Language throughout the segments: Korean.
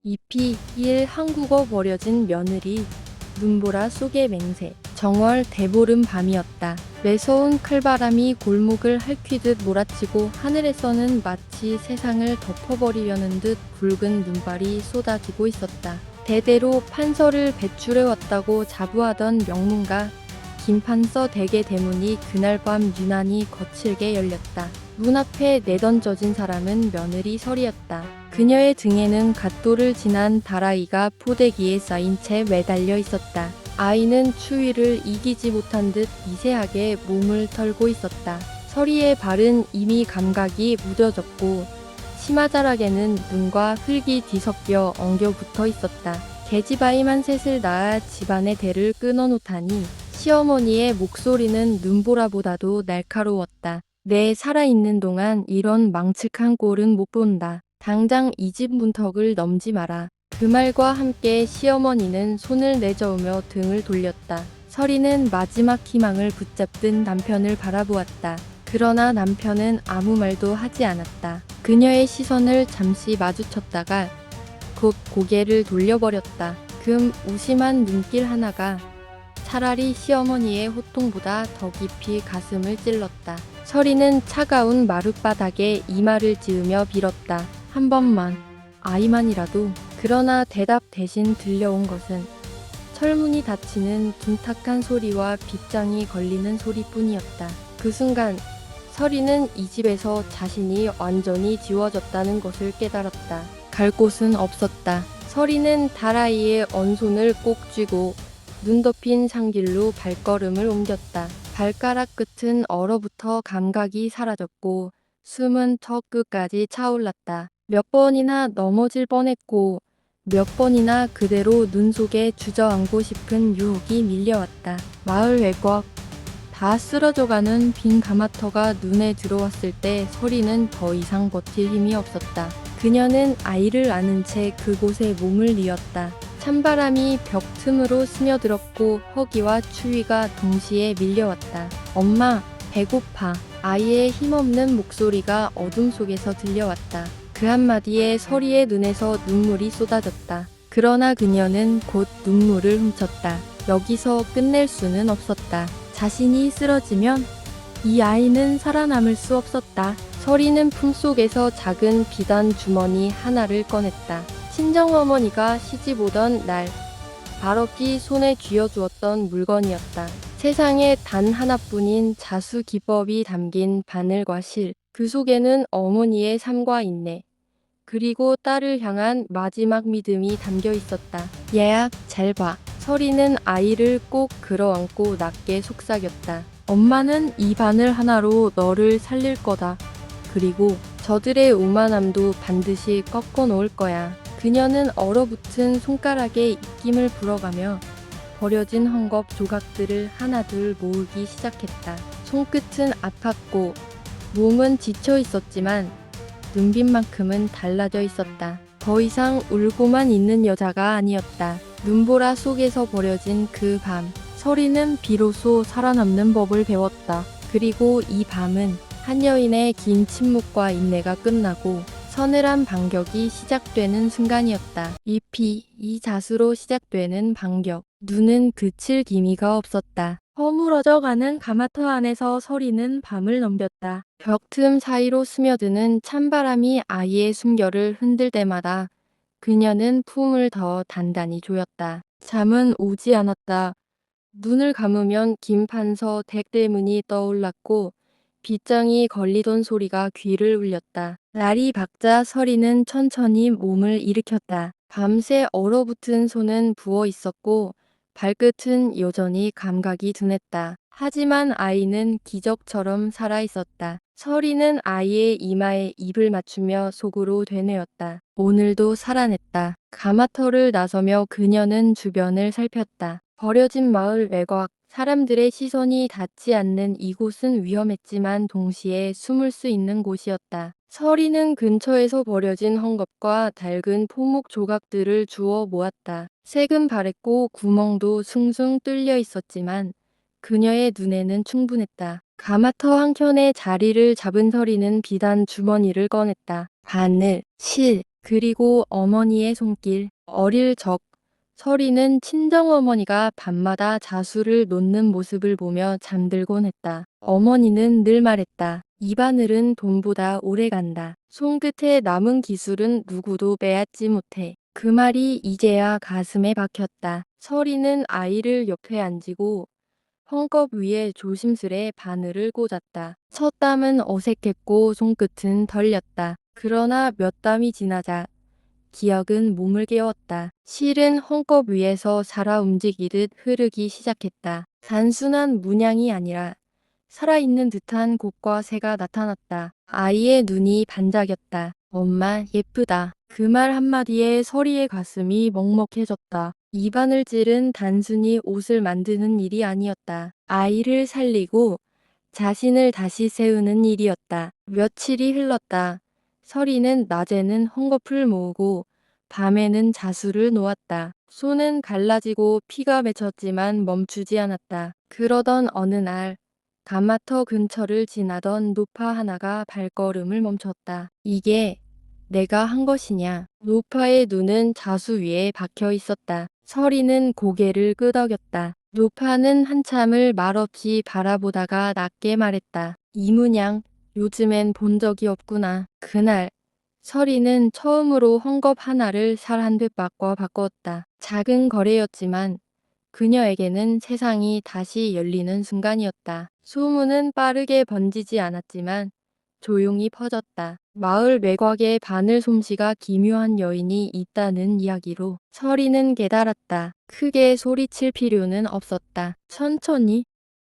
EP 1 한국어 버려진 며느리 눈보라 속의 맹세 정월 대보름 밤이었다. 매서운 칼바람이 골목을 핥히듯 몰아치고 하늘에서는 마치 세상을 덮어버리려는 듯 붉은 눈발이 쏟아지고 있었다. 대대로 판서를 배출해왔다고 자부하던 명문가 김판서 대개 대문이 그날 밤 유난히 거칠게 열렸다. 문 앞에 내던져진 사람은 며느리 설이었다. 그녀의 등에는 갓도를 지난 다라이가 포대기에 쌓인 채 매달려 있었다. 아이는 추위를 이기지 못한 듯 미세하게 몸을 털고 있었다. 설이의 발은 이미 감각이 무뎌졌고 치마자락에는 눈과 흙이 뒤섞여 엉겨 붙어 있었다. 계집아이만 셋을 낳아 집안의 대를 끊어놓다니 시어머니의 목소리는 눈보라보다도 날카로웠다. 내 살아있는 동안 이런 망측한 꼴은 못 본다. 당장 이 집 문턱을 넘지 마라. 그 말과 함께 시어머니는 손을 내저으며 등을 돌렸다. 설이는 마지막 희망을 붙잡든 남편을 바라보았다. 그러나 남편은 아무 말도 하지 않았다. 그녀의 시선을 잠시 마주쳤다가 곧 고개를 돌려버렸다. 무심한 눈길 하나가 차라리 시어머니의 호통보다 더 깊이 가슴을 찔렀다. 설이는 차가운 마룻바닥에 이마를 찌으며 빌었다. 한 번만, 아이만이라도. 그러나 대답 대신 들려온 것은 철문이 닫히는 둔탁한 소리와 빗장이 걸리는 소리뿐이었다. 그 순간 설이는 이 집에서 자신이 완전히 지워졌다는 것을 깨달았다. 갈 곳은 없었다. 설이는 다라이의 언손을 꼭 쥐고 눈 덮인 상길로 발걸음을 옮겼다. 발가락 끝은 얼어붙어 감각이 사라졌고 숨은 턱 끝까지 차올랐다. 몇 번이나 넘어질 뻔했고 몇 번이나 그대로 눈 속에 주저앉고 싶은 유혹이 밀려왔다. 마을 외곽 다 쓰러져가는 빈 가마터가 눈에 들어왔을 때 설이는 더 이상 버틸 힘이 없었다. 그녀는 아이를 안은 채 그곳에 몸을 뉘었다. 찬바람이 벽 틈으로 스며들었고 허기와 추위가 동시에 밀려왔다. 엄마, 배고파. 아이의 힘없는 목소리가 어둠 속에서 들려왔다. 그 한마디에 설이의 눈에서 눈물이 쏟아졌다. 그러나 그녀는 곧 눈물을 훔쳤다. 여기서 끝낼 수는 없었다. 자신이 쓰러지면 이 아이는 살아남을 수 없었다. 설이는 품속에서 작은 비단 주머니 하나를 꺼냈다. 친정어머니가 시집 오던 날 발없이 손에 쥐어주었던 물건이었다. 세상에 단 하나뿐인 자수 기법이 담긴 바늘과 실. 그 속에는 어머니의 삶과 인내, 그리고 딸을 향한 마지막 믿음이 담겨 있었다. 얘야, 잘 봐. 설이는 아이를 꼭 끌어안고 낮게 속삭였다. 엄마는 이 바늘 하나로 너를 살릴 거다. 그리고 저들의 오만함도 반드시 꺾어 놓을 거야. 그녀는 얼어붙은 손가락에 입김을 불어가며 버려진 헝겊 조각들을 하나둘 모으기 시작했다. 손끝은 아팠고 몸은 지쳐 있었지만 눈빛만큼은 달라져 있었다. 더 이상 울고만 있는 여자가 아니었다. 눈보라 속에서 버려진 그 밤, 설이는 비로소 살아남는 법을 배웠다. 그리고 이 밤은 한 여인의 긴 침묵과 인내가 끝나고 서늘한 반격이 시작되는 순간이었다. 이 자수로 시작되는 반격. 눈은 그칠 기미가 없었다. 허물어져가는 가마터 안에서 설이는 밤을 넘겼다. 벽틈 사이로 스며드는 찬바람이 아이의 숨결을 흔들 때마다 그녀는 품을 더 단단히 조였다. 잠은 오지 않았다. 눈을 감으면 김판서 댁 대문이 떠올랐고 빗장이 걸리던 소리가 귀를 울렸다. 날이 밝자 설이는 천천히 몸을 일으켰다. 밤새 얼어붙은 손은 부어 있었고 발끝은 여전히 감각이 둔했다. 하지만 아이는 기적처럼 살아있었다. 설이는 아이의 이마에 입을 맞추며 속으로 되뇌었다. 오늘도 살아냈다. 가마터를 나서며 그녀는 주변을 살폈다. 버려진 마을 외곽, 사람들의 시선이 닿지 않는 이곳은 위험했지만 동시에 숨을 수 있는 곳이었다. 설이는 근처에서 버려진 헝겊과 낡은 포목 조각들을 주워 모았다. 색은 바랬고 구멍도 숭숭 뚫려 있었지만 그녀의 눈에는 충분했다. 가마터 한켠에 자리를 잡은 설이는 비단 주머니를 꺼냈다. 바늘, 실, 그리고 어머니의 손길. 어릴 적 서리는 친정어머니가 밤마다 자수를 놓는 모습을 보며 잠들곤 했다. 어머니는 늘 말했다. 이 바늘은 돈보다 오래 간다. 손끝에 남은 기술은 누구도 빼앗지 못해. 그 말이 이제야 가슴에 박혔다. 서리는 아이를 옆에 앉히고 헝겊 위에 조심스레 바늘을 꽂았다. 첫 땀은 어색했고 손끝은 떨렸다. 그러나 몇 땀이 지나자 기억은 몸을 깨웠다. 실은 헝겊 위에서 살아 움직이듯 흐르기 시작했다. 단순한 문양이 아니라 살아있는 듯한 곡과 새가 나타났다. 아이의 눈이 반짝였다. 엄마, 예쁘다. 그 말 한마디에 서리의 가슴이 먹먹해졌다. 이 바늘질은 단순히 옷을 만드는 일이 아니었다. 아이를 살리고 자신을 다시 세우는 일이었다. 며칠이 흘렀다. 서리는 낮에는 헝겊을 모으고 밤에는 자수를 놓았다. 손은 갈라지고 피가 맺혔지만 멈추지 않았다. 그러던 어느 날 가마터 근처를 지나던 노파 하나가 발걸음을 멈췄다. 이게 내가 한 것이냐? 노파의 눈은 자수 위에 박혀 있었다. 서리는 고개를 끄덕였다. 노파는 한참을 말없이 바라보다가 낮게 말했다. 이문양, 요즘엔 본 적이 없구나. 그날 서리는 처음으로 헝겊 하나를 살 한 듯 바꿨다. 작은 거래였지만 그녀에게는 세상이 다시 열리는 순간이었다. 소문은 빠르게 번지지 않았지만 조용히 퍼졌다. 마을 외곽에 바늘 솜씨가 기묘한 여인이 있다는 이야기로 서리는 깨달았다. 크게 소리칠 필요는 없었다. 천천히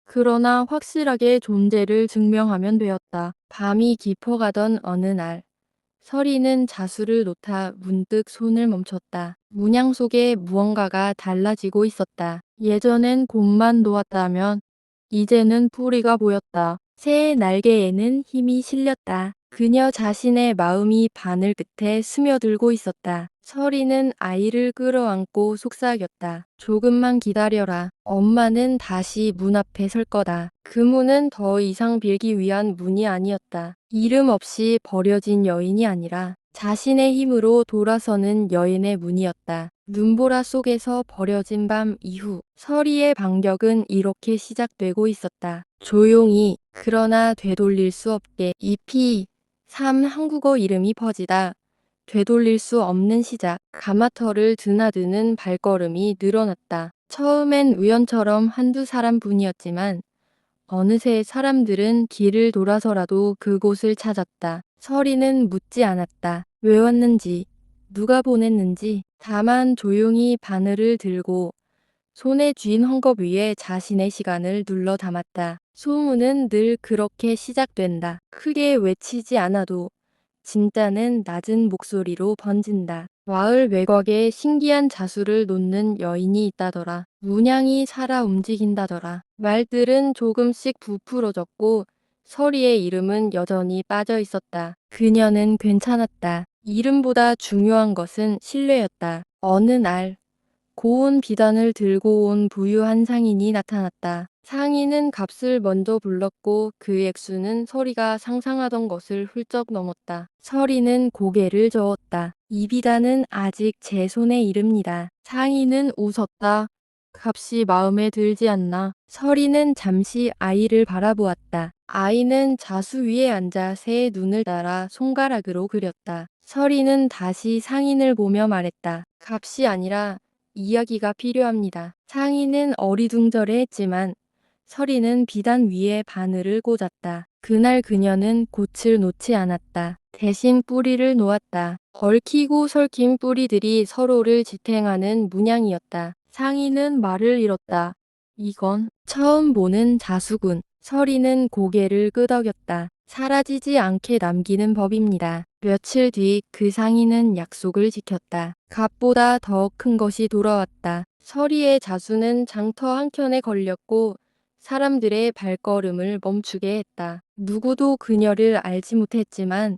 그러나 확실하게 존재를 증명하면 되었다. 밤이 깊어가던 어느 날 서리는 자수를 놓다 문득 손을 멈췄다. 문양 속에 무언가가 달라지고 있었다. 예전엔 곰만 놓았다면 이제는 뿌리가 보였다. 새의 날개에는 힘이 실렸다. 그녀 자신의 마음이 바늘 끝에 스며들고 있었다. 서리는 아이를 끌어안고 속삭였다. 조금만 기다려라. 엄마는 다시 문 앞에 설 거다. 그 문은 더 이상 빌기 위한 문이 아니었다. 이름 없이 버려진 여인이 아니라 자신의 힘으로 돌아서는 여인의 문이었다. 눈보라 속에서 버려진 밤 이후 서리의 반격은 이렇게 시작되고 있었다. 조용히 그러나 되돌릴 수 없게 잎이 삼 한국어 이름이 퍼지다 되돌릴 수 없는 시작. 가마터를 드나드는 발걸음이 늘어났다. 처음엔 우연처럼 한두 사람뿐이었지만 어느새 사람들은 길을 돌아서라도 그곳을 찾았다. 서리는 묻지 않았다. 왜 왔는지, 누가 보냈는지, 다만 조용히 바늘을 들고 손에 쥔 헝겊 위에 자신의 시간을 눌러 담았다. 소문은 늘 그렇게 시작된다. 크게 외치지 않아도 진짜는 낮은 목소리로 번진다. 마을 외곽에 신기한 자수를 놓는 여인이 있다더라. 문양이 살아 움직인다더라. 말들은 조금씩 부풀어졌고 서리의 이름은 여전히 빠져 있었다. 그녀는 괜찮았다. 이름보다 중요한 것은 신뢰였다. 어느 날 고운 비단을 들고 온 부유한 상인이 나타났다. 상인은 값을 먼저 불렀고 그 액수는 서리가 상상하던 것을 훌쩍 넘었다. 서리는 고개를 저었다. 이 비단은 아직 제 손에 이릅니다. 상인은 웃었다. 값이 마음에 들지 않나. 서리는 잠시 아이를 바라보았다. 아이는 자수 위에 앉아 새의 눈을 따라 손가락으로 그렸다. 서리는 다시 상인을 보며 말했다. 값이 아니라 이야기가 필요합니다. 상인은 어리둥절해했지만 서리는 비단 위에 바늘을 꽂았다. 그날 그녀는 꽃을 놓지 않았다. 대신 뿌리를 놓았다. 얽히고 설킨 뿌리들이 서로를 지탱하는 문양이었다. 상인은 말을 잃었다. 이건 처음 보는 자수군. 서리는 고개를 끄덕였다. 사라지지 않게 남기는 법입니다. 며칠 뒤 그 상인은 약속을 지켰다. 값보다 더 큰 것이 돌아왔다. 서리의 자수는 장터 한켠에 걸렸고 사람들의 발걸음을 멈추게 했다. 누구도 그녀를 알지 못했지만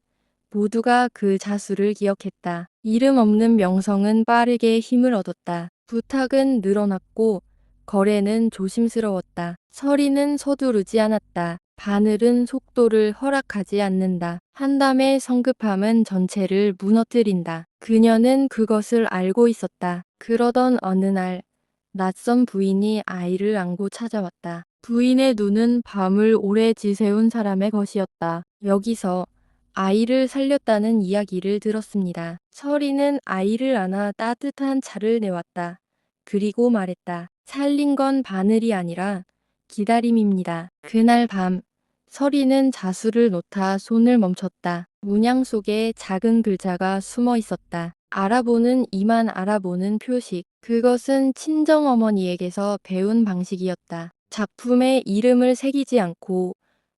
모두가 그 자수를 기억했다. 이름 없는 명성은 빠르게 힘을 얻었다. 부탁은 늘어났고 거래는 조심스러웠다. 서리는 서두르지 않았다. 바늘은 속도를 허락하지 않는다. 한담의 성급함은 전체를 무너뜨린다. 그녀는 그것을 알고 있었다. 그러던 어느 날 낯선 부인이 아이를 안고 찾아왔다. 부인의 눈은 밤을 오래 지새운 사람의 것이었다. 여기서 아이를 살렸다는 이야기를 들었습니다. 서리는 아이를 안아 따뜻한 차를 내왔다. 그리고 말했다. 살린 건 바늘이 아니라 기다림입니다. 그날 밤 서리는 자수를 놓다 손을 멈췄다. 문양 속에 작은 글자가 숨어 있었다. 알아보는 이만 알아보는 표식. 그것은 친정어머니에게서 배운 방식이었다. 작품에 이름을 새기지 않고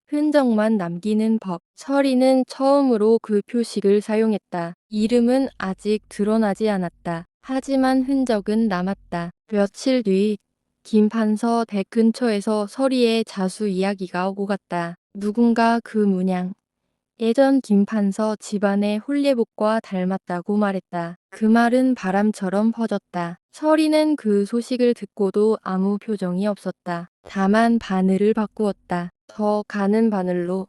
흔적만 남기는 법. 서리는 처음으로 그 표식을 사용했다. 이름은 아직 드러나지 않았다. 하지만 흔적은 남았다. 며칠 뒤 김판서 댁 근처에서 서리의 자수 이야기가 오고 갔다. 누군가 그 문양, 예전 김판서 집안의 홀례복과 닮았다고 말했다. 그 말은 바람처럼 퍼졌다. 서리는 그 소식을 듣고도 아무 표정이 없었다. 다만 바늘을 바꾸었다. 더 가는 바늘로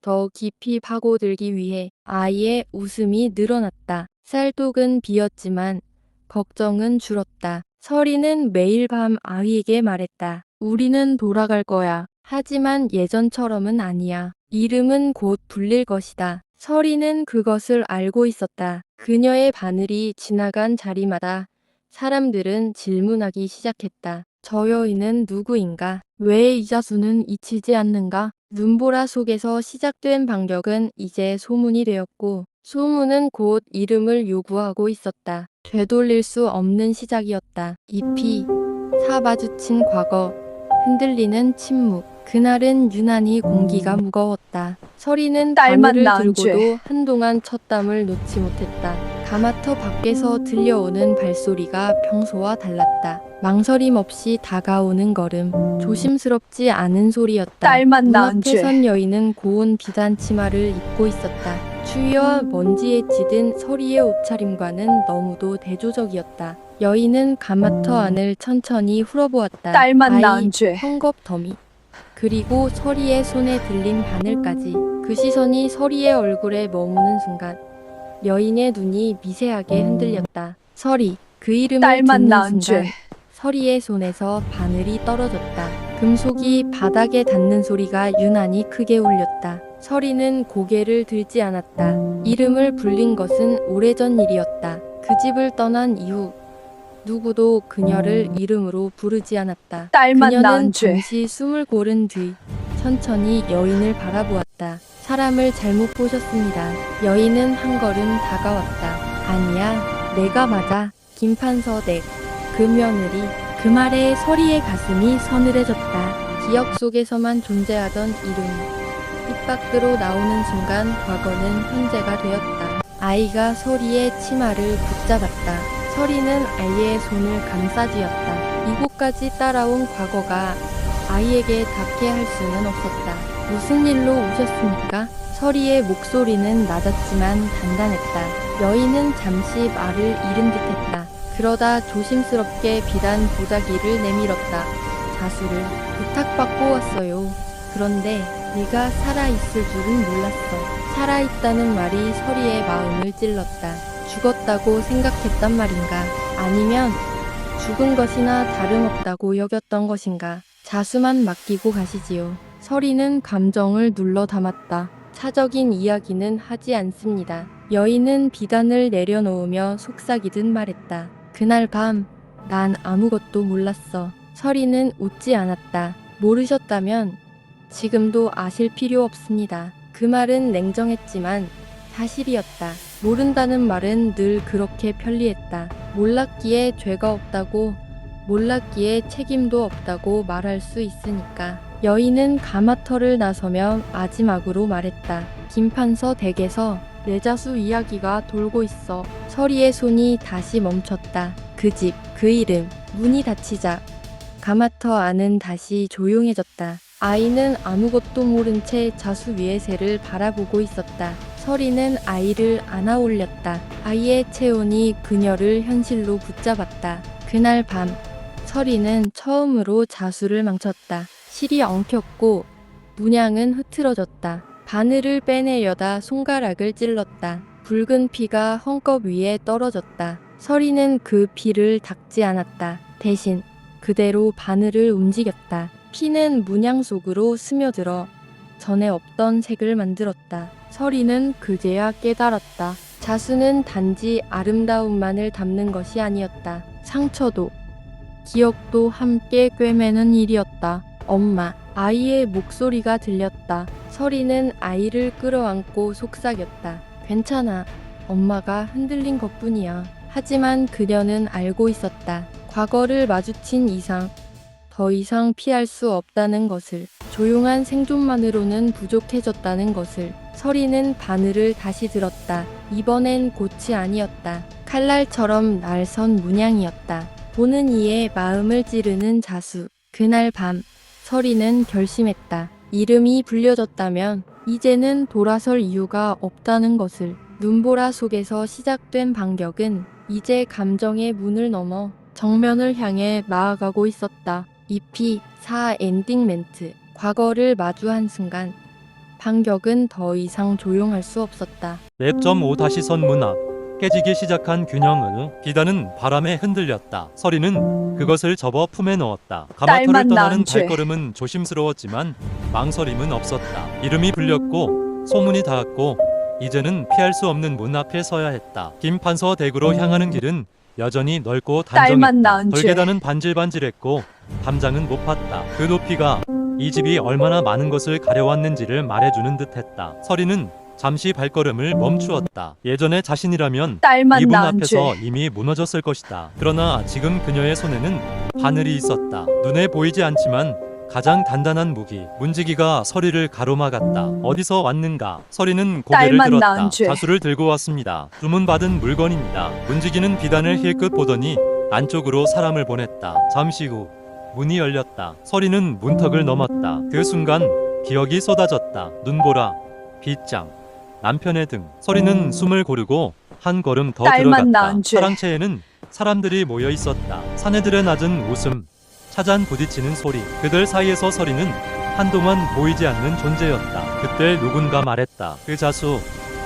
더 깊이 파고들기 위해 아이의 웃음이 늘어났다. 쌀독은 비었지만 걱정은 줄었다. 서리는 매일 밤 아이에게 말했다. 우리는 돌아갈 거야. 하지만 예전처럼은 아니야. 이름은 곧 불릴 것이다. 서리는 그것을 알고 있었다. 그녀의 바늘이 지나간 자리마다 사람들은 질문하기 시작했다. 저 여인은 누구인가? 왜 이자수는 잊히지 않는가? 눈보라 속에서 시작된 반격은 이제 소문이 되었고 소문은 곧 이름을 요구하고 있었다. 되돌릴 수 없는 시작이었다. 잎이 사마주친 과거, 흔들리는 침묵. 그날은 유난히 공기가 무거웠다. 서리는 딸만 바늘을 낳은 들고도 한동안 첫 담을 놓지 못했다. 가마터 밖에서 들려오는 발소리가 평소와 달랐다. 망설임 없이 다가오는 걸음, 조심스럽지 않은 소리였다. 딸만 문 낳은 앞에 선 여인은 고운 비단 치마를 입고 있었다. 추위와 먼지에 찌든 서리의 옷차림과는 너무도 대조적이었다. 여인은 가마터 안을 천천히 풀어보았다. 딸만 아이, 낳은 죄. 헝겊 더미. 그리고 서리의 손에 들린 바늘까지. 그 시선이 서리의 얼굴에 머무는 순간 여인의 눈이 미세하게 흔들렸다. 서리. 그 이름을 딸만 듣는 낳은 순간 죄. 서리의 손에서 바늘이 떨어졌다. 금속이 바닥에 닿는 소리가 유난히 크게 울렸다. 서리는 고개를 들지 않았다. 이름을 불린 것은 오래전 일이었다. 그 집을 떠난 이후 누구도 그녀를 이름으로 부르지 않았다. 딸만 그녀는 낳은 죄. 잠시 숨을 고른 뒤 천천히 여인을 바라보았다. 사람을 잘못 보셨습니다. 여인은 한 걸음 다가왔다. 아니야, 내가 맞아. 김판서 댁. 그 며느리. 그 말에 서리의 가슴이 서늘해졌다. 기억 속에서만 존재하던 이름. 입 밖으로 나오는 순간 과거는 현재가 되었다. 아이가 서리의 치마를 붙잡았다. 서리는 아이의 손을 감싸쥐었다. 이곳까지 따라온 과거가 아이에게 닿게 할 수는 없었다. 무슨 일로 오셨습니까? 서리의 목소리는 낮았지만 단단했다. 여인은 잠시 말을 잃은 듯했다. 그러다 조심스럽게 비단 보자기를 내밀었다. 자수를 부탁받고 왔어요. 그런데 네가 살아있을 줄은 몰랐어. 살아있다는 말이 서리의 마음을 찔렀다. 죽었다고 생각했단 말인가? 아니면 죽은 것이나 다름없다고 여겼던 것인가? 자수만 맡기고 가시지요. 서리는 감정을 눌러 담았다. 사적인 이야기는 하지 않습니다. 여인은 비단을 내려놓으며 속삭이듯 말했다. 그날 밤, 난 아무것도 몰랐어. 서리는 웃지 않았다. 모르셨다면 지금도 아실 필요 없습니다. 그 말은 냉정했지만 사실이었다. 모른다는 말은 늘 그렇게 편리했다. 몰랐기에 죄가 없다고, 몰랐기에 책임도 없다고 말할 수 있으니까. 여인은 가마터를 나서며 마지막으로 말했다. 김판서 댁에서 내자수 이야기가 돌고 있어. 서리의 손이 다시 멈췄다. 그 집, 그 이름, 문이 닫히자 가마터 안은 다시 조용해졌다. 아이는 아무것도 모른 채 자수 위의 새를 바라보고 있었다. 서리는 아이를 안아 올렸다. 아이의 체온이 그녀를 현실로 붙잡았다. 그날 밤 서리는 처음으로 자수를 망쳤다. 실이 엉켰고 문양은 흐트러졌다. 바늘을 빼내려다 손가락을 찔렀다. 붉은 피가 헝겊 위에 떨어졌다. 서리는 그 피를 닦지 않았다. 대신 그대로 바늘을 움직였다. 피는 문양 속으로 스며들어 전에 없던 색을 만들었다. 서리는 그제야 깨달았다. 자수는 단지 아름다움만을 담는 것이 아니었다. 상처도 기억도 함께 꿰매는 일이었다. 엄마, 아이의 목소리가 들렸다. 서리는 아이를 끌어안고 속삭였다. 괜찮아. 엄마가 흔들린 것뿐이야. 하지만 그녀는 알고 있었다. 과거를 마주친 이상 더 이상 피할 수 없다는 것을, 조용한 생존만으로는 부족해졌다는 것을. 서리는 바늘을 다시 들었다. 이번엔 꽃이 아니었다. 칼날처럼 날선 문양이었다. 보는 이의 마음을 찌르는 자수. 그날 밤 서리는 결심했다. 이름이 불려졌다면 이제는 돌아설 이유가 없다는 것을. 눈보라 속에서 시작된 반격은 이제 감정의 문을 넘어 정면을 향해 나아가고 있었다. EP 4 엔딩 멘트. 과거를 마주한 순간 반격은 더 이상 조용할 수 없었다. 랩.5 다시 선 문학. 깨지기 시작한 균형은 비단은 바람에 흔들렸다. 서리는 그것을 접어 품에 넣었다. 가마터를 떠나는 발걸음은 조심스러웠지만 망설임은 없었다. 이름이 불렸고 소문이 닿았고 이제는 피할 수 없는 문 앞에 서야 했다. 김판서 댁으로 향하는 길은 여전히 넓고 단정했다. 돌계단은 반질반질했고 담장은 높았다. 그 높이가 이 집이 얼마나 많은 것을 가려왔는지를 말해주는 듯했다. 서리는 잠시 발걸음을 멈추었다. 예전에 자신이라면 이 문 앞에서 이미 무너졌을 것이다. 그러나 지금 그녀의 손에는 바늘이 있었다. 눈에 보이지 않지만 가장 단단한 무기. 문지기가 서리를 가로막았다. 어디서 왔는가? 서리는 고개를 들었다. 자수를 들고 왔습니다. 주문받은 물건입니다. 문지기는 비단을 힐끗 보더니 안쪽으로 사람을 보냈다. 잠시 후 문이 열렸다. 서리는 문턱을 넘었다. 그 순간 기억이 쏟아졌다. 눈보라, 빗장, 남편의 등. 서리는 숨을 고르고 한 걸음 더 들어갔다. 사랑채에는 사람들이 모여 있었다. 사내들의 낮은 웃음, 차잔 부딪히는 소리. 그들 사이에서 서리는 한동안 보이지 않는 존재였다. 그때 누군가 말했다. 그 자수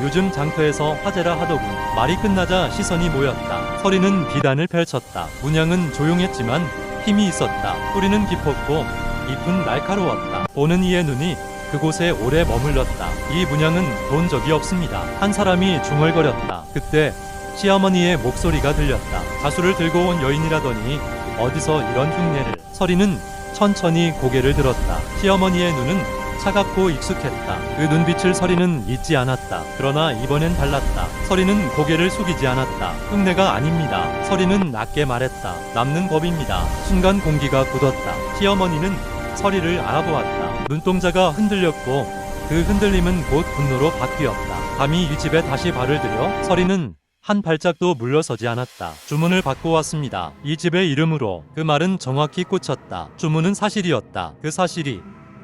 요즘 장터에서 화제라 하더군. 말이 끝나자 시선이 모였다. 서리는 비단을 펼쳤다. 문양은 조용했지만 힘이 있었다. 소리는 깊었고 잎은 날카로웠다. 보는 이의 눈이 그곳에 오래 머물렀다. 이 문양은 본 적이 없습니다. 한 사람이 중얼거렸다. 그때 시어머니의 목소리가 들렸다. 자수를 들고 온 여인이라더니 어디서 이런 흉내를. 서리는 천천히 고개를 들었다. 시어머니의 눈은 차갑고 익숙했다. 그 눈빛을 서리는 잊지 않았다. 그러나 이번엔 달랐다. 서리는 고개를 숙이지 않았다. 흉내가 아닙니다. 서리는 낮게 말했다. 남는 법입니다. 순간 공기가 굳었다. 시어머니는 서리를 알아보았다. 눈동자가 흔들렸고 그 흔들림은 곧 분노로 바뀌었다. 감히 이 집에 다시 발을 들여? 서리는 한 발짝도 물러서지 않았다. 주문을 받고 왔습니다. 이 집의 이름으로. 그 말은 정확히 꽂혔다. 주문은 사실이었다. 그 사실이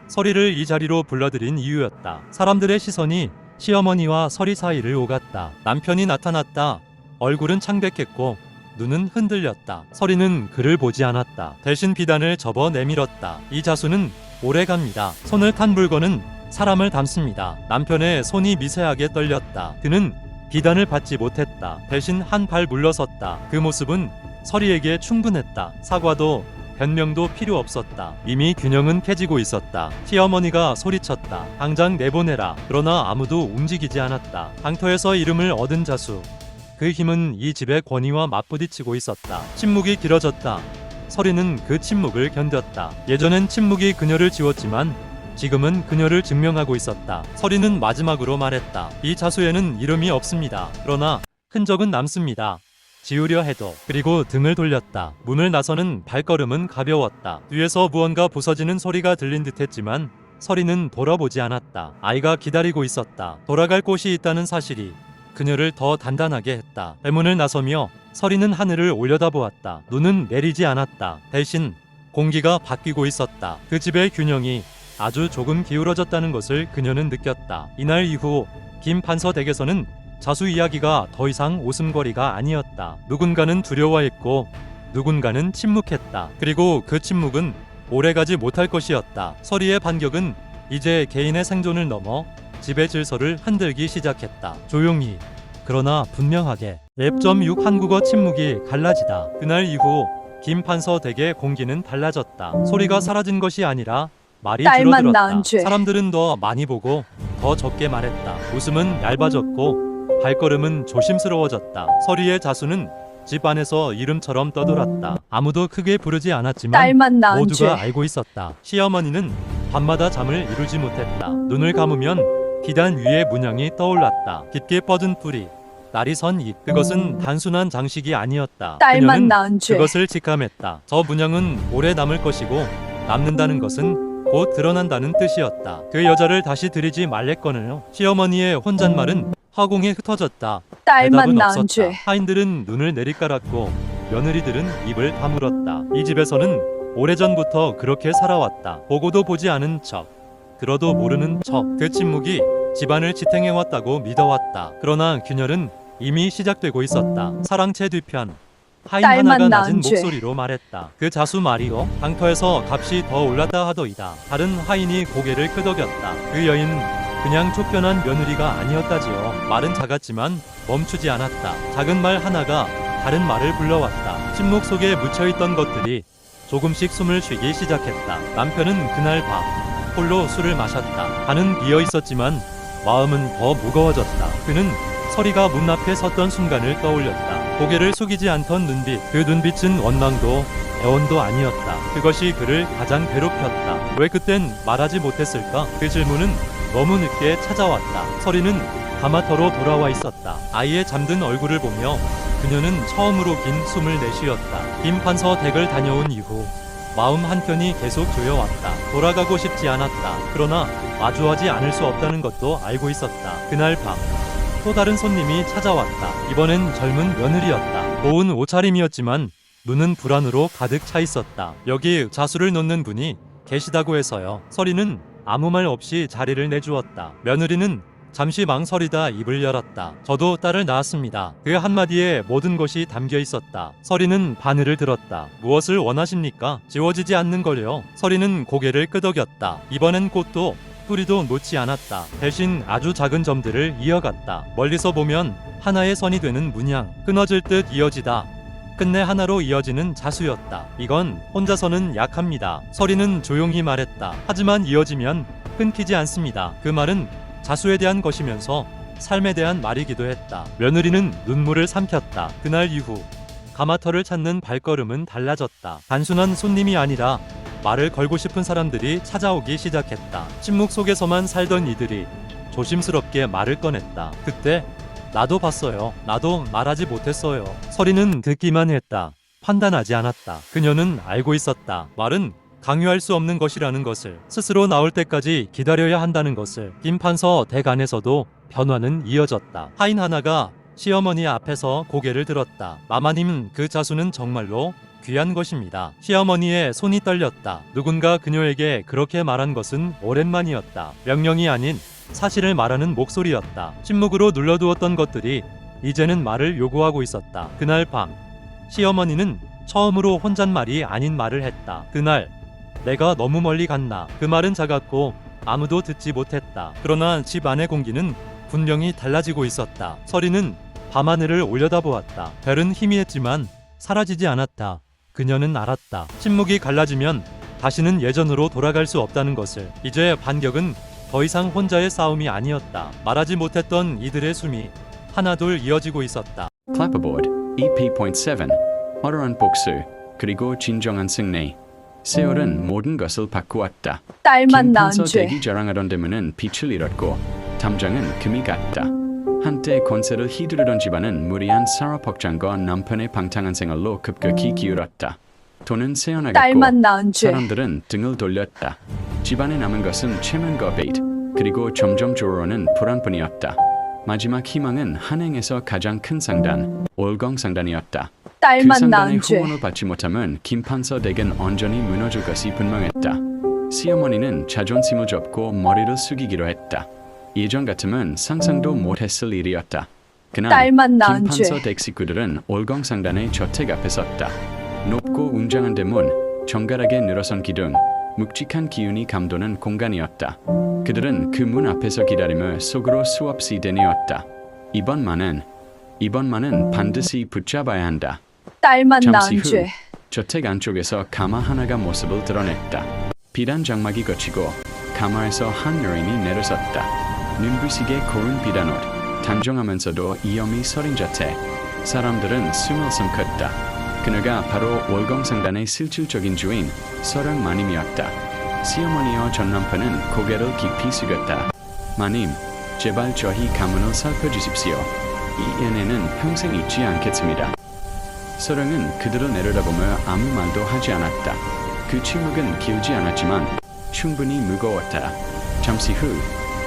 서리를 이 자리로 불러들인 이유였다. 사람들의 시선이 시어머니와 서리 사이를 오갔다. 남편이 나타났다. 얼굴은 창백했고 눈은 흔들렸다. 서리는 그를 보지 않았다. 대신 비단을 접어 내밀었다. 이 자수는 오래갑니다. 손을 탄 물건은 사람을 담습니다. 남편의 손이 미세하게 떨렸다. 그는 비단을 받지 못했다. 대신 한 발 물러섰다. 그 모습은 서리에게 충분했다. 사과도 변명도 필요 없었다. 이미 균형은 깨지고 있었다. 시어머니가 소리쳤다. 당장 내보내라. 그러나 아무도 움직이지 않았다. 장터에서 이름을 얻은 자수. 그 힘은 이 집의 권위와 맞부딪히고 있었다. 침묵이 길어졌다. 서리는 그 침묵을 견뎠다. 예전엔 침묵이 그녀를 지웠지만 지금은 그녀를 증명하고 있었다. 서리는 마지막으로 말했다. 이 자수에는 이름이 없습니다. 그러나 흔적은 남습니다. 지우려 해도. 그리고 등을 돌렸다. 문을 나서는 발걸음은 가벼웠다. 뒤에서 무언가 부서지는 소리가 들린 듯했지만 서리는 돌아보지 않았다. 아이가 기다리고 있었다. 돌아갈 곳이 있다는 사실이 그녀를 더 단단하게 했다. 대문을 나서며 서리는 하늘을 올려다보았다. 눈은 내리지 않았다. 대신 공기가 바뀌고 있었다. 그 집의 균형이 아주 조금 기울어졌다는 것을 그녀는 느꼈다. 이날 이후 김판서 댁에서는 자수 이야기가 더 이상 웃음거리가 아니었다. 누군가는 두려워했고 누군가는 침묵했다. 그리고 그 침묵은 오래가지 못할 것이었다. 서리의 반격은 이제 개인의 생존을 넘어 집의 질서를 흔들기 시작했다. 조용히 그러나 분명하게. 랩.6 한국어 침묵이 갈라지다. 그날 이후 김 판서 댁의 공기는 달라졌다. 소리가 사라진 것이 아니라 말이 딸만 줄어들었다. 낳은 죄. 사람들은 더 많이 보고 더 적게 말했다. 웃음은 얇아졌고 발걸음은 조심스러워졌다. 서리의 자수는 집 안에서 이름처럼 떠돌았다. 아무도 크게 부르지 않았지만 딸만 낳은 모두가 죄. 알고 있었다. 시어머니는 밤마다 잠을 이루지 못했다. 눈을 감으면 비단 위에 문양이 떠올랐다. 깊게 뻗은 뿌리, 날이 선 잎. 그것은 단순한 장식이 아니었다. 딸만 그녀는 낳은 죄. 그것을 직감했다. 저 문양은 오래 남을 것이고 남는다는 것은 곧 드러난다는 뜻이었다. 그 여자를 다시 들이지 말랬거든요. 시어머니의 혼잣말은 화공에 흩어졌다. 딸만 대답은 낳은 없었다. 죄. 하인들은 눈을 내리깔았고 며느리들은 입을 다물었다. 이 집에서는 오래전부터 그렇게 살아왔다. 보고도 보지 않은 척, 들어도 모르는 척. 그 침묵이 집안을 지탱해왔다고 믿어왔다. 그러나 균열은 이미 시작되고 있었다. 사랑채 뒤편 하인 딸만 하나가 낳은 낮은 죄. 목소리로 말했다. 그 자수 말이요, 방터에서 값이 더 올랐다 하더이다. 다른 하인이 고개를 끄덕였다. 그 여인 그냥 쫓겨난 며느리가 아니었다지요. 말은 작았지만 멈추지 않았다. 작은 말 하나가 다른 말을 불러왔다. 침묵 속에 묻혀있던 것들이 조금씩 숨을 쉬기 시작했다. 남편은 그날 밤 홀로 술을 마셨다. 반은 비어 있었지만 마음은 더 무거워졌다. 그는 서리가 문 앞에 섰던 순간을 떠올렸다. 고개를 숙이지 않던 눈빛. 그 눈빛은 원망도 애원도 아니었다. 그것이 그를 가장 괴롭혔다. 왜 그땐 말하지 못했을까? 그 질문은 너무 늦게 찾아왔다. 서리는 가마터로 돌아와 있었다. 아이의 잠든 얼굴을 보며 그녀는 처음으로 긴 숨을 내쉬었다. 김 판서 댁을 다녀온 이후 마음 한켠이 계속 조여왔다. 돌아가고 싶지 않았다. 그러나 마주하지 않을 수 없다는 것도 알고 있었다. 그날 밤 또 다른 손님이 찾아왔다. 이번엔 젊은 며느리였다. 고운 옷차림이었지만 눈은 불안으로 가득 차 있었다. 여기 자수를 놓는 분이 계시다고 해서요. 서리는 아무 말 없이 자리를 내주었다. 며느리는 잠시 망설이다 입을 열었다. 저도 딸을 낳았습니다. 그 한마디에 모든 것이 담겨 있었다. 서리는 바늘을 들었다. 무엇을 원하십니까? 지워지지 않는 걸요. 서리는 고개를 끄덕였다. 이번엔 꽃도 뿌리도 놓지 않았다. 대신 아주 작은 점들을 이어갔다. 멀리서 보면 하나의 선이 되는 문양, 끊어질 듯 이어지다. 끝내 하나로 이어지는 자수였다. 이건 혼자서는 약합니다. 서리는 조용히 말했다. 하지만 이어지면 끊기지 않습니다. 그 말은 자수에 대한 것이면서 삶에 대한 말이기도 했다. 며느리는 눈물을 삼켰다. 그날 이후 가마터를 찾는 발걸음은 달라졌다. 단순한 손님이 아니라 말을 걸고 싶은 사람들이 찾아오기 시작했다. 침묵 속에서만 살던 이들이 조심스럽게 말을 꺼냈다. 그때 나도 봤어요. 나도 말하지 못했어요. 서리는 듣기만 했다. 판단하지 않았다. 그녀는 알고 있었다. 말은 강요할 수 없는 것이라는 것을, 스스로 나올 때까지 기다려야 한다는 것을. 김 판서 댁 안에서도 변화는 이어졌다. 하인 하나가 시어머니 앞에서 고개를 들었다. 마마님, 그 자수는 정말로 귀한 것입니다. 시어머니의 손이 떨렸다. 누군가 그녀에게 그렇게 말한 것은 오랜만이었다. 명령이 아닌 사실을 말하는 목소리였다. 침묵으로 눌러두었던 것들이 이제는 말을 요구하고 있었다. 그날 밤 시어머니는 처음으로 혼잣말이 아닌 말을 했다. 그날 내가 너무 멀리 갔나. 그 말은 작았고 아무도 듣지 못했다. 그러나 집 안의 공기는 분명히 달라지고 있었다. 서리는 밤하늘을 올려다보았다. 별은 희미했지만 사라지지 않았다. 그녀는 알았다. 침묵이 갈라지면 다시는 예전으로 돌아갈 수 없다는 것을. 이제 반격은 더 이상 혼자의 싸움이 아니었다. 말하지 못했던 이들의 숨이 하나둘 이어지고 있었다. Clapperboard, EP.7, 어려운 복수, 그리고 진정한 승리. 세월은 모든 것을 바꾸었다. 딸만 낳은 김판서 죄. 댁이 자랑하던 데문은 빛을 잃었고 담장은 금이 갔다. 한때 권세를 휘두르던 집안은 무리한 사업확장과 남편의 방탕한 생활로 급격히 기울었다. 돈은 새어나갔고 딸만 낳은 죄. 사람들은 등을 돌렸다. 집안에 남은 것은 최면과 베이트, 그리고 점점 줄어오는 불안뿐이었다. 마지막 희망은 한행에서 가장 큰 상단, 올광상단이었다. 그 딸만 상단의 낳은 죄. 후원을 받지 못하면 김판서 댁은 온전히 무너질 것이 분명했다. 시어머니는 자존심을 접고 머리를 숙이기로 했다. 예전 같으면 상상도 못했을 일이었다. 그날 딸만 낳은 죄. 김판서 댁 식구들은 올광상단의 저택 앞에 섰다. 높고 웅장한 대문, 정갈하게 늘어선 기둥, 묵직한 기운이 감도는 공간이었다. 그들은 그 문 앞에서 기다림을 속으로 수없이 되뇌었다. 이번만은 반드시 붙잡아야 한다. 딸만 잠시 낳은 후 죄. 저택 안쪽에서 가마 하나가 모습을 드러냈다. 비단 장막이 걷히고 가마에서 한 여인이 내려섰다. 눈부시게 고운 비단옷, 단정하면서도 이염이 서린 자태. 사람들은 숨을 삼켰다. 그녀가 바로 월광상단의 실질적인 주인 서령 마님이었다. 시어머니와 전 남편은 고개를 깊이 숙였다. 마님, 제발 저희 가문을 살펴주십시오. 이 은혜는 평생 잊지 않겠습니다. 서령은 그들을 내려다보며 아무 말도 하지 않았다. 그 침묵은 길지 않았지만 충분히 무거웠다. 잠시 후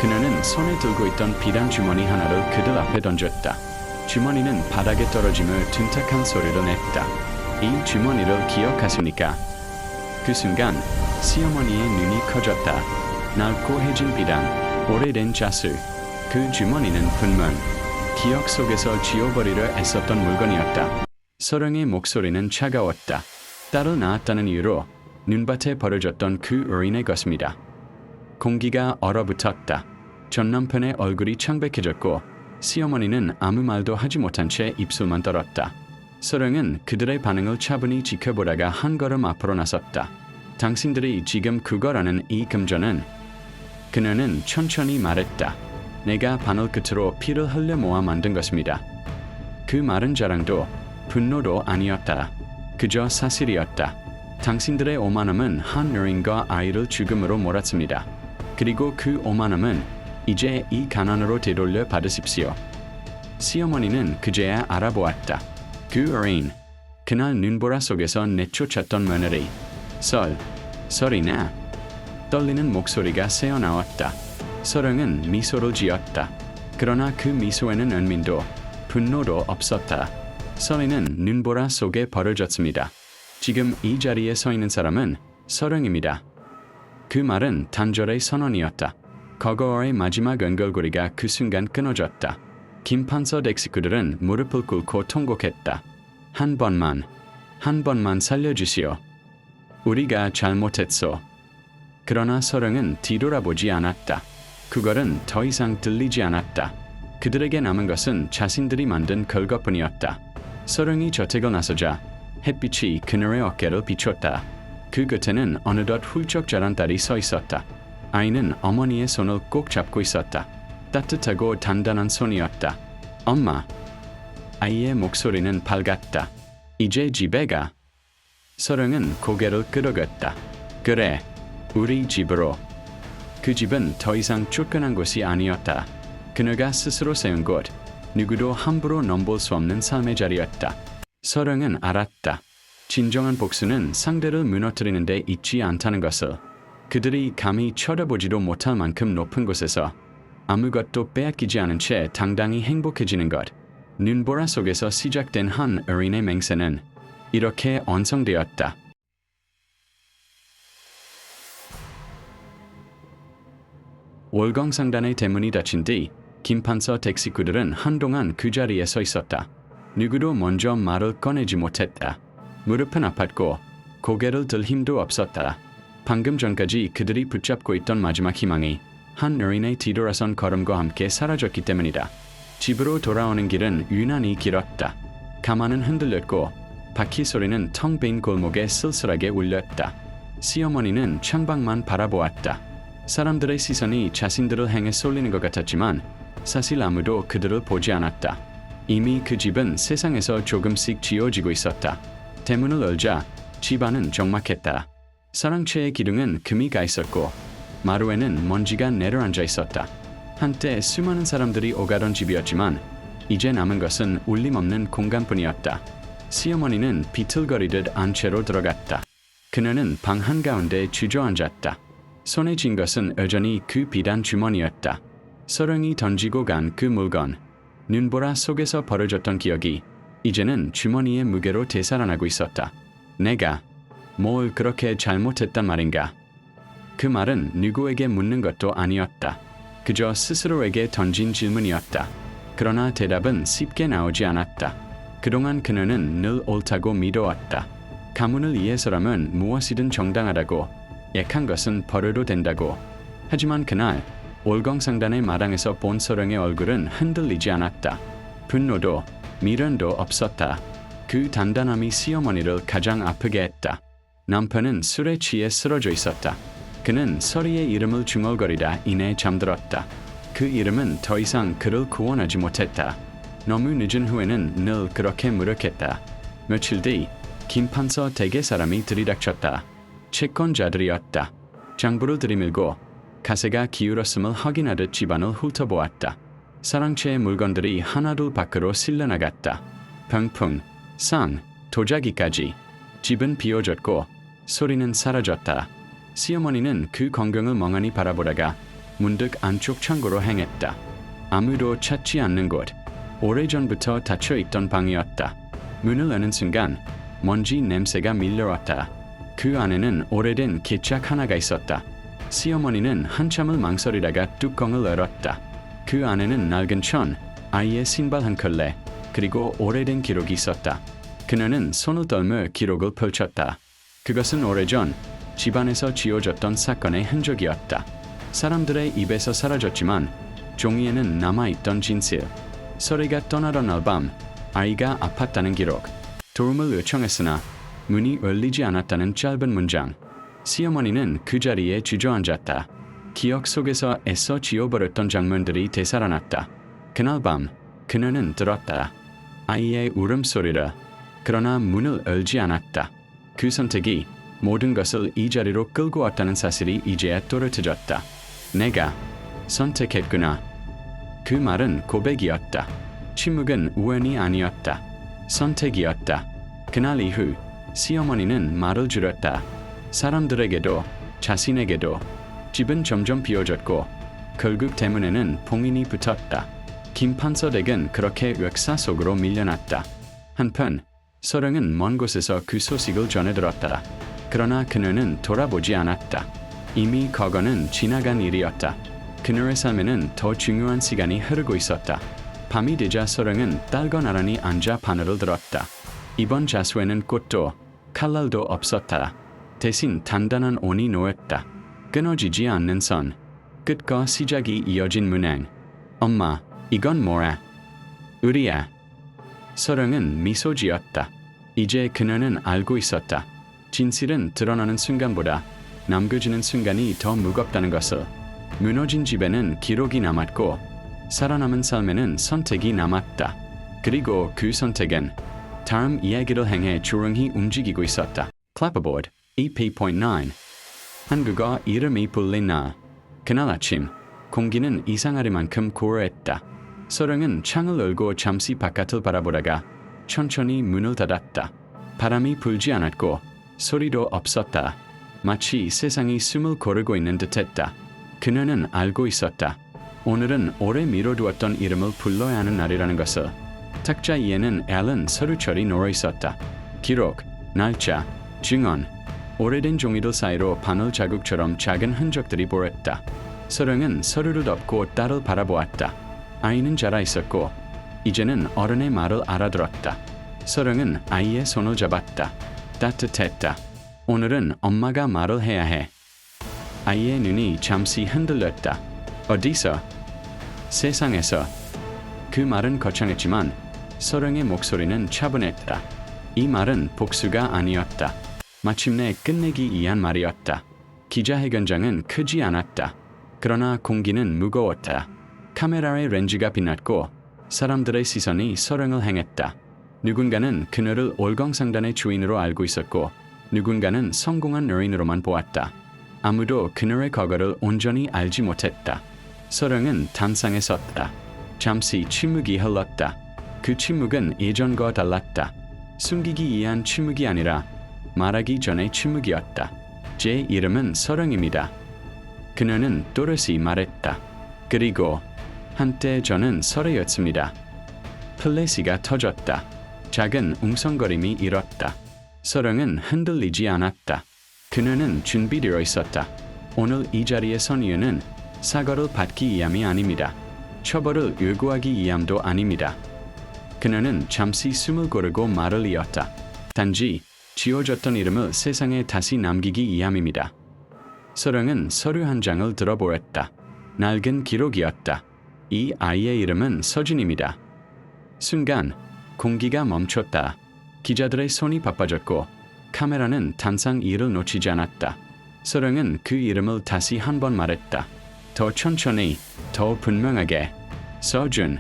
그녀는 손에 들고 있던 비단 주머니 하나를 그들 앞에 던졌다. 주머니는 바닥에 떨어지며 둔탁한 소리를 냈다. 이 주머니를 기억하십니까? 그 순간 시어머니의 눈이 커졌다. 낡고 해진 비단, 오래된 자수. 그 주머니는 분명 기억 속에서 지워버리려 애썼던 물건이었다. 서령의 목소리는 차가웠다. 딸을 낳았다는 이유로 눈밭에 버려졌던 그 어린의 것입니다. 공기가 얼어붙었다. 전 남편의 얼굴이 창백해졌고 시어머니는 아무 말도 하지 못한 채 입술만 떨었다. 서령은 그들의 반응을 차분히 지켜보다가 한 걸음 앞으로 나섰다. 당신들이 지금 그거라는 이 금전은? 그녀는 천천히 말했다. 내가 바늘 끝으로 피를 흘려 모아 만든 것입니다. 그 말은 자랑도 분노도 아니었다. 그저 사실이었다. 당신들의 오만함은 한 여인과 아이를 죽음으로 몰았습니다. 그리고 그 오만함은 이제 이 가난으로 되돌려 받으십시오. 시어머니는 그제야 알아보았다. 그 어린, 그날 눈보라 속에서 내쫓았던 며느리. 설이나 떨리는 목소리가 새어나왔다. 서령은 미소를 지었다. 그러나 그 미소에는 은민도 분노도 없었다. 설이는 눈보라 속에 버려졌습니다. 지금 이 자리에 서 있는 사람은 서령입니다. 그 말은 단절의 선언이었다. 과거의 마지막 연결고리가 그 순간 끊어졌다. 김판서 덱스크들은 무릎을 꿇고 통곡했다. 한 번만 살려주시오. 우리가 잘못했소. 그러나 서령은 뒤돌아보지 않았다. 그걸은 더 이상 들리지 않았다. 그들에게 남은 것은 자신들이 만든 걸것뿐이었다. 서령이 저택을 나서자 햇빛이 그녀의 어깨를 비췄다. 그 끝에는 어느덧 훌쩍 자란 딸이 서 있었다. 아이는 어머니의 손을 꼭 잡고 있었다. 따뜻하고 단단한 손이었다. 엄마. 아이의 목소리는 밝았다. 이제 집에 가. 서령은 고개를 끄덕였다. 그래, 우리 집으로. 그 집은 더 이상 쫓겨난 곳이 아니었다. 그녀가 스스로 세운 곳, 누구도 함부로 넘볼 수 없는 삶의 자리였다. 서령은 알았다. 진정한 복수는 상대를 무너뜨리는 데 있지 않다는 것을. 그들이 감히 쳐다보지도 못할 만큼 높은 곳에서 아무것도 빼앗기지 않은 채 당당히 행복해지는 것. 눈보라 속에서 시작된 한 어린의 맹세는 이렇게 완성되었다. 월광상단의 대문이 닫힌 뒤 김판서 덱식구들은 한동안 그 자리에 서 있었다. 누구도 먼저 말을 꺼내지 못했다. 무릎은 아팠고 고개를 들 힘도 없었다. 방금 전까지 그들이 붙잡고 있던 마지막 희망이 한 어린의 뒤돌아선 걸음과 함께 사라졌기 때문이다. 집으로 돌아오는 길은 유난히 길었다. 가마는 흔들렸고 바퀴 소리는 텅 빈 골목에 쓸쓸하게 울렸다. 시어머니는 창밖만 바라보았다. 사람들의 시선이 자신들을 향해 쏠리는 것 같았지만 사실 아무도 그들을 보지 않았다. 이미 그 집은 세상에서 조금씩 지워지고 있었다. 대문을 열자 집안은 적막했다. 사랑채의 기둥은 금이 가 있었고 마루에는 먼지가 내려앉아 있었다. 한때 수많은 사람들이 오가던 집이었지만 이제 남은 것은 울림없는 공간뿐이었다. 시어머니는 비틀거리듯 안채로 들어갔다. 그녀는 방 한가운데 주저앉았다. 손에 쥔 것은 여전히 그 비단 주머니였다. 서령이 던지고 간 그 물건, 눈보라 속에서 버려졌던 기억이 이제는 주머니의 무게로 되살아나고 있었다. 내가 뭘 그렇게 잘못했단 말인가? 그 말은 누구에게 묻는 것도 아니었다. 그저 스스로에게 던진 질문이었다. 그러나 대답은 쉽게 나오지 않았다. 그동안 그녀는 늘 옳다고 믿어왔다. 가문을 위해서라면 무엇이든 정당하다고, 약한 것은 버려도 된다고. 하지만 그날 올광상단의 마당에서 본 서령의 얼굴은 흔들리지 않았다. 분노도 미련도 없었다. 그 단단함이 시어머니를 가장 아프게 했다. 남편은 술에 취해 쓰러져 있었다. 그는 서리의 이름을 중얼거리다 이내 잠들었다. 그 이름은 더 이상 그를 구원하지 못했다. 너무 늦은 후에는 늘 그렇게 무력했다. 며칠 뒤 김판서 댁에 사람이 들이닥쳤다. 채권자들이었다. 장부를 들이밀고 가세가 기울었음을 확인하듯 집안을 훑어보았다. 사랑채의 물건들이 하나둘 밖으로 실려나갔다. 병풍, 상, 도자기까지. 집은 비워졌고 소리는 사라졌다. 시어머니는 그 광경을 멍하니 바라보다가 문득 안쪽 창고로 향했다. 아무도 찾지 않는 곳. 오래전부터 닫혀있던 방이었다. 문을 여는 순간 먼지 냄새가 밀려왔다. 그 안에는 오래된 기짝 하나가 있었다. 시어머니는 한참을 망설이다가 뚜껑을 열었다. 그 안에는 낡은 천, 아이의 신발 한 컬레, 그리고 오래된 기록이 있었다. 그녀는 손을 떨며 기록을 펼쳤다. 그것은 오래전 집안에서 지어졌던 사건의 흔적이었다. 사람들의 입에서 사라졌지만 종이에는 남아있던 진실. 서리가 떠나던 날 밤 아이가 아팠다는 기록. 도움을 요청했으나 문이 열리지 않았다는 짧은 문장. 시어머니는 그 자리에 주저앉았다. 기억 속에서 애써 지워버렸던 장면들이 되살아났다. 그날 밤 그녀는 들었다. 아이의 울음소리를. 그러나 문을 열지 않았다. 그 선택이 모든 것을 이 자리로 끌고 왔다는 사실이 이제야 또렷해졌다. 내가 선택했구나. 그 말은 고백이었다. 침묵은 우연이 아니었다. 선택이었다. 그날 이후 시어머니는 말을 줄였다. 사람들에게도 자신에게도. 집은 점점 비워졌고 결국 대문에는 봉인이 붙었다. 김판서 댁은 그렇게 역사 속으로 밀려났다. 한편 서령은 먼 곳에서 그 소식을 전해 들었다. 그러나 그녀는 돌아보지 않았다. 이미 과거는 지나간 일이었다. 그녀의 삶에는 더 중요한 시간이 흐르고 있었다. 밤이 되자 서령은 딸과 나란히 앉아 바늘을 들었다. 이번 자수에는 꽃도 칼날도 없었다. 대신 단단한 온이 놓였다. 끊어지지 않는 선. 끝과 시작이 이어진 문행. 엄마, 이건 뭐야? 우리야. 서령은 미소 지었다. 이제 그녀는 알고 있었다. 진실은 드러나는 순간보다 남겨지는 순간이 더 무겁다는 것을. 무너진 집에는 기록이 남았고 살아남은 삶에는 선택이 남았다. 그리고 그 선택은 다음 이야기를 향해 조용히 움직이고 있었다. Clapperboard, EP.9 한국어 이름이 불린 날. 그날 아침 공기는 이상하리만큼 고요했다. 서령은 창을 열고 잠시 바깥을 바라보다가 천천히 문을 닫았다. 바람이 불지 않았고 소리도 없었다. 마치 세상이 숨을 고르고 있는 듯했다. 그녀는 알고 있었다. 오늘은 오래 미뤄두었던 이름을 불러야 하는 날이라는 것을. 탁자 위에는 앨런 서류철이 놓여 있었다. 기록, 날짜, 증언. 오래된 종이들 사이로 바늘 자국처럼 작은 흔적들이 보였다. 서령은 서류를 덮고 딸을 바라보았다. 아이는 자라 있었고 이제는 어른의 말을 알아들었다. 서령은 아이의 손을 잡았다. 따뜻했다. 오늘은 엄마가 말을 해야 해. 아이의 눈이 잠시 흔들렸다. 어디서? 세상에서. 그 말은 거창했지만 서령의 목소리는 차분했다. 이 말은 복수가 아니었다. 마침내 끝내기 위한 말이었다. 기자회견장은 크지 않았다. 그러나 공기는 무거웠다. 카메라의 렌즈가 빛났고 사람들의 시선이 서령을 향했다. 누군가는 그녀를 올광상단의 주인으로 알고 있었고 누군가는 성공한 여인으로만 보았다. 아무도 그녀의 과거를 온전히 알지 못했다. 서령은 단상에 섰다. 잠시 침묵이 흘렀다. 그 침묵은 예전과 달랐다. 숨기기 위한 침묵이 아니라 말하기 전의 침묵이었다. 제 이름은 서령입니다. 그녀는 또렷이 말했다. 그리고 한때 저는 설애였습니다. 플래시가 터졌다. 작은 웅성거림이 일었다. 서령은 흔들리지 않았다. 그녀는 준비되어 있었다. 오늘 이 자리에 선 이유는 사과를 받기 위함이 아닙니다. 처벌을 요구하기 위함도 아닙니다. 그녀는 잠시 숨을 고르고 말을 이었다. 단지 지워졌던 이름을 세상에 다시 남기기 위함입니다. 서령은 서류 한 장을 들어보았다. 낡은 기록이었다. 이 아이의 이름은 서준입니다. 순간 공기가 멈췄다. 기자들의 손이 바빠졌고 카메라는 단상 이를 놓치지 않았다. 서령은 그 이름을 다시 한 번 말했다. 더 천천히, 더 분명하게. 서준.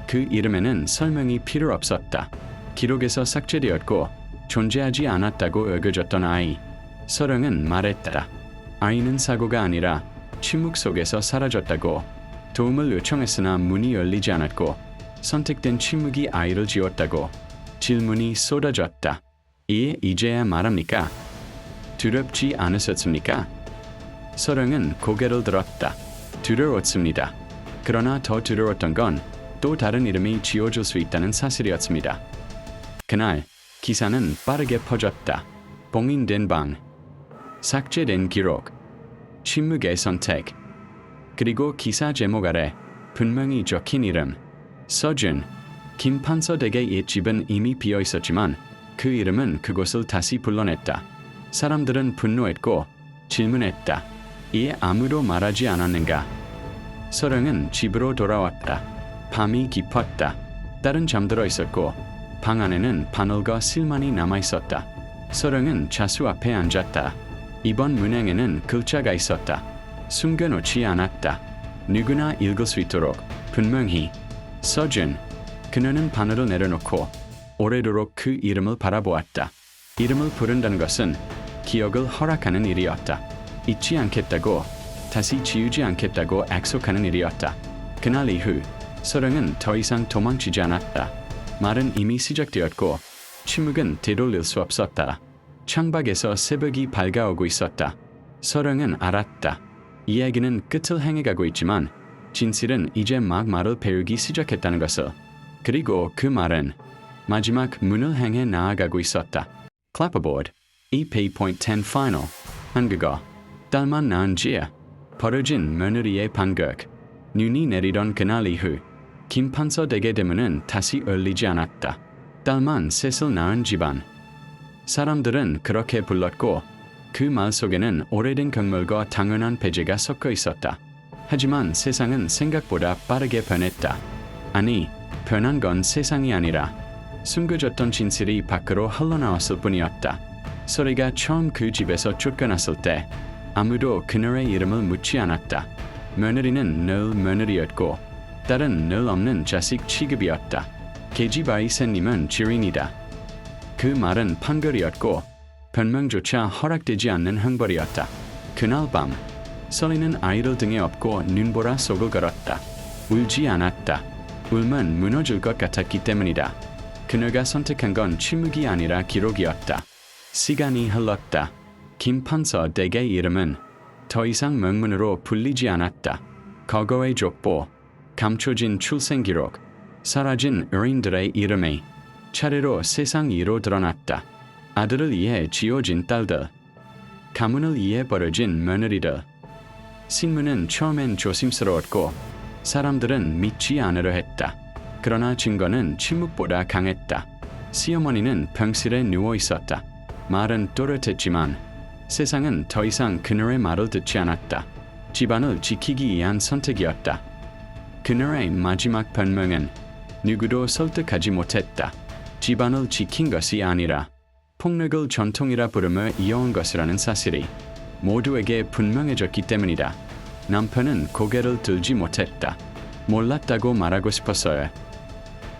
그 이름에는 설명이 필요 없었다. 기록에서 삭제되었고 존재하지 않았다고 여겨졌던 아이. 서령은 말했다. 아이는 사고가 아니라 침묵 속에서 사라졌다고. 도움을 요청했으나 문이 열리지 않았고 선택된 침묵이 아이를 지웠다고. 질문이 쏟아졌다. 이제야 말합니까? 두렵지 않으셨습니까? 서령은 고개를 들었다. 두려웠습니다. 그러나 더 두려웠던 건 또 다른 이름이 지어질 수 있다는 사실이었습니다. 그날 기사는 빠르게 퍼졌다. 봉인된 방, 삭제된 기록, 침묵의 선택, 그리고 기사 제목 아래 분명히 적힌 이름, 서준. 김 판서 댁의 옛 집은 이미 비어 있었지만 그 이름은 그곳을 다시 불러냈다. 사람들은 분노했고 질문했다. 이에 아무도 말하지 않았는가? 서령은 집으로 돌아왔다. 밤이 깊었다. 딸은 잠들어 있었고 방 안에는 바늘과 실만이 남아 있었다. 서령은 자수 앞에 앉았다. 이번 문행에는 글자가 있었다. 숨겨놓지 않았다. 누구나 읽을 수 있도록 분명히. 서준. 그녀는 바늘을 내려놓고 오래도록 그 이름을 바라보았다. 이름을 부른다는 것은 기억을 허락하는 일이었다. 잊지 않겠다고, 다시 지우지 않겠다고 약속하는 일이었다. 그날 이후 서령은 더 이상 도망치지 않았다. 말은 이미 시작되었고 침묵은 되돌릴 수 없었다. 창밖에서 새벽이 밝아오고 있었다. 서령은 알았다. 이야기는 끝을 향해 가고 있지만 진실은 이제 막 말을 배우기 시작했다는 것을. 그리고 그 말은 마지막 문을 향해 나아가고 있었다. Clapperboard, EP.10 Final. 한국어. 딸만 낳은 지에 벌어진 며느리의 반격. 눈이 내리던 그날 이후 김 판서 댁의 대문은 다시 열리지 않았다. 딸만 셋을 낳은 집안. 사람들은 그렇게 불렀고 그 말 속에는 오래된 경멸과 당연한 배제가 섞여 있었다. 하지만 세상은 생각보다 빠르게 변했다. 아니, 변한 건 세상이 아니라 숨겨졌던 진실이 밖으로 흘러나왔을 뿐이었다. 서리가 처음 그 집에서 쫓겨났을 때 아무도 그녀의 이름을 묻지 않았다. 며느리는 늘 며느리였고 딸은 늘 없는 자식 취급이었다. 계집아이 셋님은 지린이다. 그 말은 판결이었고 변명조차 허락되지 않는 형벌이었다. 그날 밤 서리는 아이를 등에 업고 눈보라 속을 걸었다. 울지 않았다. 울면 무너질 것 같았기 때문이다. 그녀가 선택한 건 침묵이 아니라 기록이었다. 시간이 흘렀다. 김 판서 댁의 이름은 더 이상 명문으로 불리지 않았다. 과거의 족보, 감춰진 출생 기록, 사라진 어린들의 이름이 차례로 세상 위로 드러났다. 아들을 위해 지어진 딸들, 가문을 위해 벌어진 며느리들. 신문은 처음엔 조심스러웠고 사람들은 믿지 않으려 했다. 그러나 증거는 침묵보다 강했다. 시어머니는 병실에 누워 있었다. 말은 또렷했지만 세상은 더 이상 그녀의 말을 듣지 않았다. 집안을 지키기 위한 선택이었다. 그녀의 마지막 변명은 누구도 설득하지 못했다. 집안을 지킨 것이 아니라 폭력을 전통이라 부르며 이어온 것이라는 사실이 모두에게 분명해졌기 때문이다. 남편은 고개를 들지 못했다. 몰랐다고 말하고 싶었어요.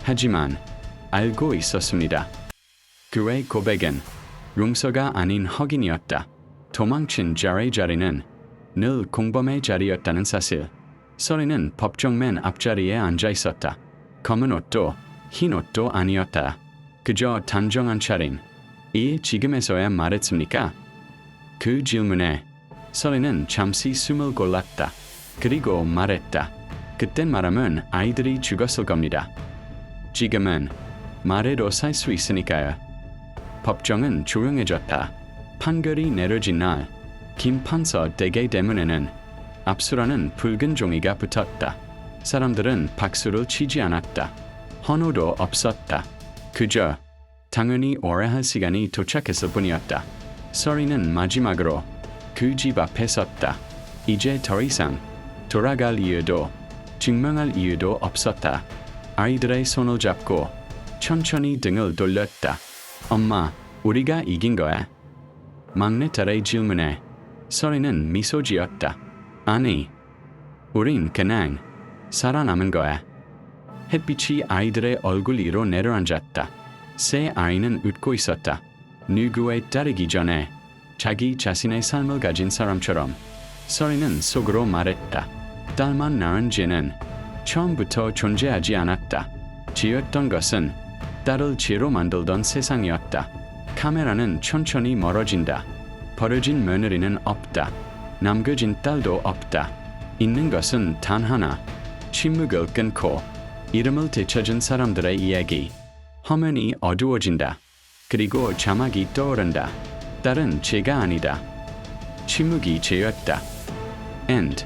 하지만 알고 있었습니다. 그의 고백은 용서가 아닌 확인이었다. 도망친 자의 자리는 늘 공범의 자리였다는 사실. 서리는 법정 맨 앞자리에 앉아 있었다. 검은 옷도 흰 옷도 아니었다. 그저 단정한 차림. 지금에서야 말했습니까? 그 질문에 서리는 잠시 숨을 골랐다. 그리고 말했다. 그땐 말하면 아이들이 죽었을 겁니다. 지금은 말해도 살 수 있으니까요. 법정은 조용해졌다. 판결이 내려진 날 김 판서 댁의 대문에는 압수라는 붉은 종이가 붙었다. 사람들은 박수를 치지 않았다. 환호도 없었다. 그저 당연히 오래 할 시간이 도착했을 뿐이었다. 서리는 마지막으로 그 집 앞에 섰다. 이제 더 이상 돌아갈 이유도 증명할 이유도 없었다. 아이들의 손을 잡고 천천히 등을 돌렸다. 엄마, 우리가 이긴 거야? 막내딸의 질문에 서리는 미소 지었다. 아니, 우린 그냥 살아남은 거야. 햇빛이 아이들의 얼굴 위로 내려앉았다. 새 아이는 웃고 있었다. 누구에 따르기 전에 자기 자신의 삶을 가진 사람처럼. 서리는 속으로 말했다. 딸만 낳은 쟤는 처음부터 존재하지 않았다. 지었던 것은 딸을 죄로 만들던 세상이었다. 카메라는 천천히 멀어진다. 버려진 며느리는 없다. 남겨진 딸도 없다. 있는 것은 단 하나. 침묵을 끊고 이름을 되찾은 사람들의 이야기. 화면이 어두워진다. 그리고 자막이 떠오른다. 딸은 죄가 아니다. 침묵이 죄였다. End.